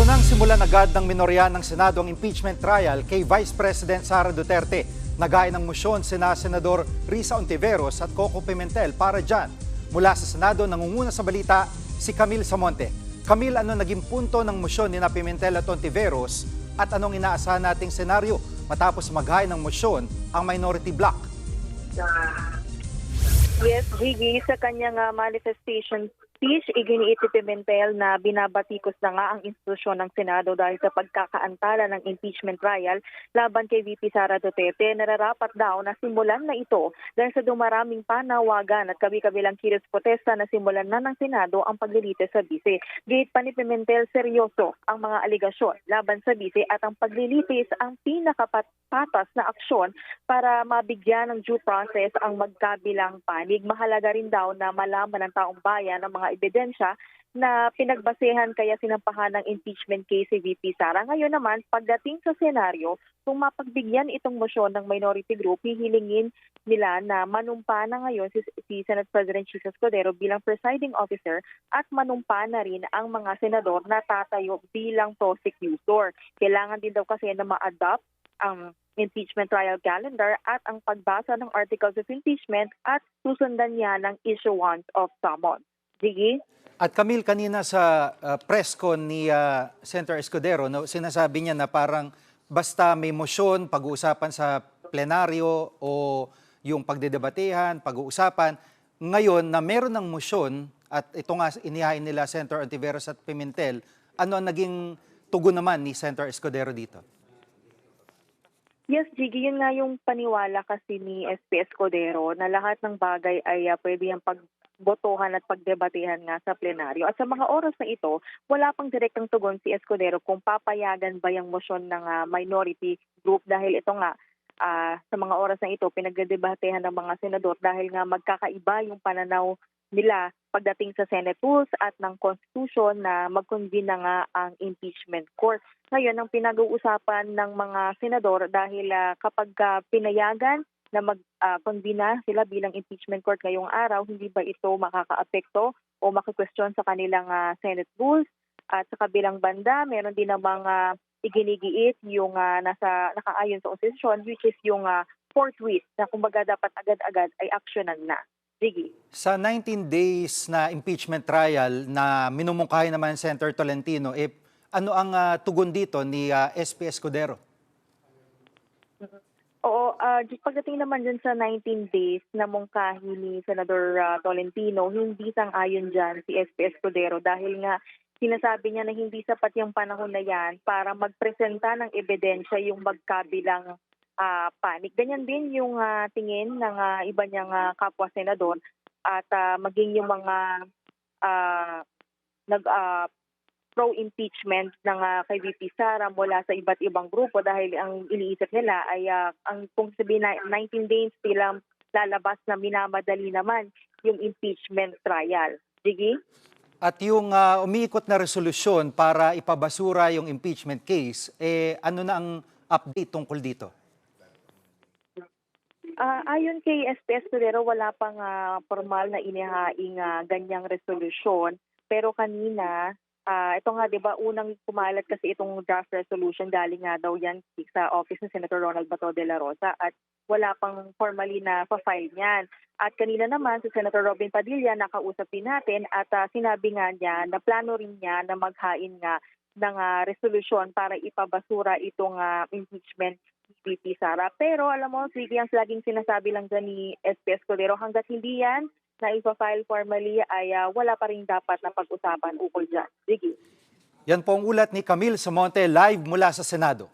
Ito nang simulan agad ng minorya ng Senado ang impeachment trial kay Vice President Sara Duterte. Nagain ng motion sina Senador Risa Ontiveros at Coco Pimentel para dyan. Mula sa Senado, nangunguna sa balita si Camille Samonte. Camille, ano naging punto ng motion ni Pimentel at Ontiveros at anong inaasahan nating senaryo matapos maghain ng motion ang minority bloc? Yes, Gigi, sa kanyang manifestation speech, iginiit si Pimentel na binabatikos na nga ang institusyon ng Senado dahil sa pagkakaantala ng impeachment trial laban kay VP Sara Duterte. Nararapat daw na simulan na ito dahil sa dumaraming panawagan at kabi-kabilang kilos protesta na simulan na ng Senado ang paglilitis sa bise. Gate pa ni Pimentel, seryoso ang mga aligasyon laban sa bise at ang paglilitis ang pinakapatas na aksyon para mabigyan ng due process ang magkabilang panig. Mahalaga rin daw na malaman ng taong bayan ang mga ebidensya na pinagbasehan kaya sinampahan ng impeachment case si VP Sara. Ngayon naman, pagdating sa senaryo, kung mapagbigyan itong motion ng minority group, hihilingin nila na manumpa na ngayon si Senate President Jesus Escudero bilang presiding officer at manumpa na rin ang mga senador na tatayo bilang prosecutor. Kailangan din daw kasi na ma-adopt ang impeachment trial calendar at ang pagbasa ng articles of impeachment at susundan niya ng issuance of summons. Sige. At Camille, kanina sa press con ni Senator Escudero, no, sinasabi niya na parang basta may motion, pag-uusapan sa plenaryo o yung pagdedebatehan, pag-uusapan, ngayon na meron ng motion at ito nga inihain nila Senator Ontiveros at Pimentel, ano ang naging tugon naman ni Senator Escudero dito? Yes, Gigi, yun nga yung paniwala kasi ni SP Escudero na lahat ng bagay ay pwede yung pagbotohan at pagdebatehan nga sa plenaryo. At sa mga oras na ito, wala pang direktang tugon si Escudero kung papayagan ba yung motion ng minority group dahil ito nga sa mga oras na ito pinagdedebatehan ng mga senador dahil nga magkakaiba yung pananaw nila pagdating sa Senate rules at ng Constitution na mag-convene na nga ang impeachment court. Ngayon, ang pinag-uusapan ng mga senador dahil kapag pinayagan na mag-convene na sila bilang impeachment court ngayong araw, hindi ba ito makaka-apekto o maki-question sa kanilang Senate rules? At sa kabilang banda, meron din namang iginigiit yung nakaayon sa Constitution, which is yung forthwith na kumbaga dapat agad-agad ay aksyonan na. Sige. Sa 19 days na impeachment trial na minumungkahi naman Senator Tolentino, ano ang tugon dito ni SP Escudero? Oo, pagdating naman dyan sa 19 days na mungkahi ni Senador Tolentino, hindi sang-ayon dyan si SP Escudero dahil nga sinasabi niya na hindi sapat yung panahon na yan para magpresenta ng ebidensya yung magkabilang panig. Ganyan din yung tingin ng iba niyang kapwa senador at maging yung mga pro-impeachment ng kay VP Sara mula sa iba't ibang grupo dahil ang iniisip nila ay ang kung sabihin na 19 days sila lalabas na minamadali naman yung impeachment trial. Sige? At yung umiikot na resolusyon para ipabasura yung impeachment case, ano na ang update tungkol dito? Ayon kay SP Escudero, wala pang formal na inihaing ganyang resolusyon. Pero kanina, ito nga 'di ba unang kumalat kasi itong draft resolution galing nga daw yan sa office ni Senator Ronald Bato de la Rosa at wala pang formally na pa-file niyan. At kanina naman si Senator Robin Padilla nakausap din natin at sinabi nga niya na plano rin niya na maghain nga ng resolusyon para ipabasura itong impeachment VP Sara. Pero alam mo, sige, ang laging sinasabi lang dyan ni SP Escudero, hanggat hindi yan na ipa-file formally ay wala pa rin dapat na pag-usapan ukol dyan. Sige. Yan po ang ulat ni Camille Samonte live mula sa Senado.